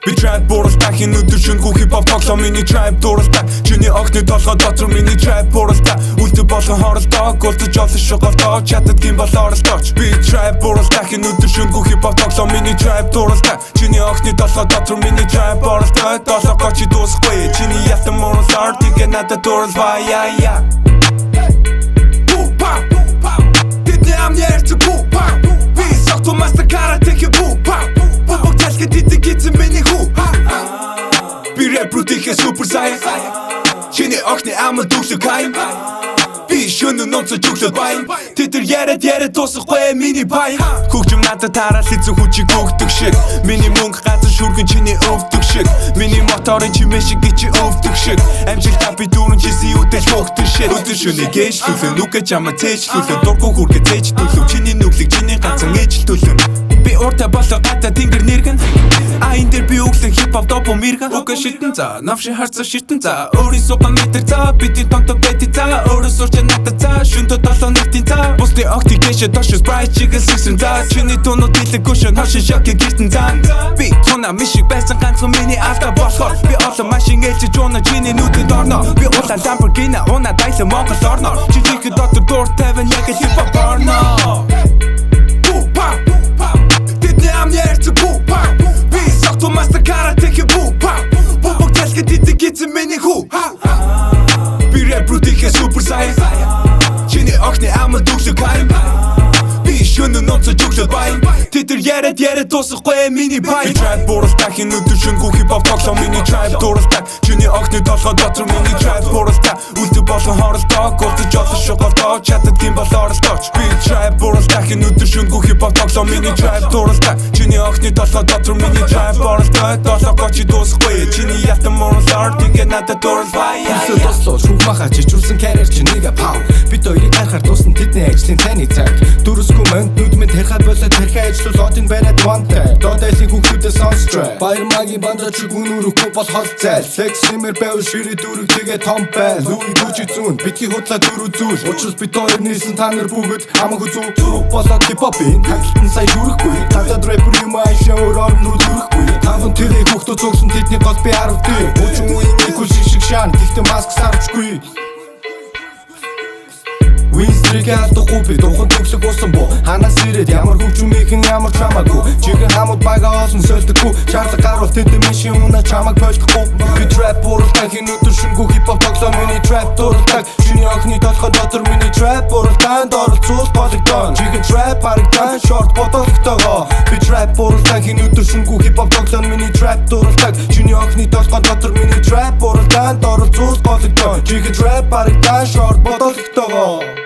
Би trap бууралтай өнөөдөр шөнөгүй хип-хоп тоглоо миний trap дууралтай чиний огны толгой дотор миний trap бууралтай үлдэх болгон хоролдоо голдож олон шоголдоо чатад гин бол оролдооч би trap бууралтай өнөөдөр шөнөгүй хип-хоп тоглоо миний trap дууралтай чиний огны толгой дотор миний trap бууралтай толгой чи дуусахгүй чиний ятан монолор тэгээ надад дууралваа я тэдний амны ярьцэг би согтуу мастер каратэхи богталка тэдэг гизэн миний хүү би рэп рутихэ супер сайен чиний огны амал дүүшлэг хайм би шөнө нонцо жүглөд баян тэдэр яриад дуусахгүй миний баян хөгжим надад тараал эзэн хүчиг өгдөг шиг миний мөнгө газар шүргэн чиний өвдөг шиг миний моторын чимээ шиг чи өвдөг шиг амжилтаа би дүүрэн чисэн юутэй хөгдөг шиг өдөр шөнө гээшлүүлэн нүгэ чамаа цээжлүүлэн дургу хүргэ цээжлүүлэн чиний нүглэг чиний ганцхан ээжлүүлэн би урта болоо гата тэнгэр нэргэн айн дээр би өглөн хип-хоп допо мэргэн уга шитэн за навши харцаа шитэн за өөрийн суган метр за бидний тонто бэти за өөрөө сурч надад за шүнтө толоо нэгтэн за бусдын огти гэшэ тошос брайт чигэл сисрэн за чиний тоноо дэлэг гошон хаши шаки гэртэн за би тона мишиг байсан ганцхан миний алда болохоор би олон машин ээлжиж жуна чиний нүдэнд орно би улаан ламборгини уна дайлан монгол орноор чиний дотор дуур тавин яг хип-хоп орно мастер каратэхи богталка тэдэг гизэн миний хүү би рэп рутихэ супер сайен чиний огны амал дүүшлэг хайм би шөнө нонцо жүглөд баян тэдэр яриад дуусахгүй миний баян би trap бууралтай өнөөдөр шөнөгүй хип-хоп тоглоо миний trap дууралтай чиний огны толгой дотор миний trap бууралтай үлдэх болгон хоролдоо голдож олон шоголдоо чатад гин бол оролдооч би trap бууралтай өнөөдөр шөнөгүй хип-хоп тоглоо миний trap дууралтай чиний огны толгой дотор миний trap бууралтай толгой чи дуусахгүй чиний ятан монолор тэгээ надад дууралваа Хүсэл тослоо шүүх махаа чичүүлсэн карьер чи нэгэ пау бид хоёрыг харахаар дуусна тэдний ажлын таны цаг дөрөсгүй манд нүдмэн тэрхаа болоод тэрхээ ажлуул одын бариад вантай додайлын хүүхдүүдээ сонстрэ баяр магийн бандаа чи гүнүрэхгүй бол хол зайл флекс нэмэр байв ширээ дүүрэг тэгээ том байл луи гүчи зүүн бидний худлаа дөрөв зүйл учраас бид хоёр нийлсэн та нар бүгд хамаагүй зүг зүрх болоод хип-хопын тагталтан сая хүрхгүй татад рэпер юм аашаа өөр орнууд хүрхгүй таван тэрэг хүүхдүүд цогсон тэдний гол би 10 дэх бүжин үеийн ikul шиг шаан гэхдээ маск сарчгүй Винстриг алдахгүй би дуухан төгсөг усан бо ханаас ирээд ямар хөгжмийнхэн ямар чамаагүй чигээр хамууд бага олсон сольдоггүй шаардлага гарвал тэдэн машин унаа чамаг бойлохгүй би trap бууралтай өнөөдөр шөнөгүй хип-хоп тоглоо миний trap дууралтай чиний огны толгой дотор миний trap бууралтай доролцуул болгоно чигээр trap харагдан short бодолтойгоо би trap бууралтай өнөөдөр шөнөгүй хип-хоп тоглоо миний trap дууралтай чиний огны толгой дотор миний trap бууралтай доролцуул болгоно чигээр trap харагдан short бодолтойгоо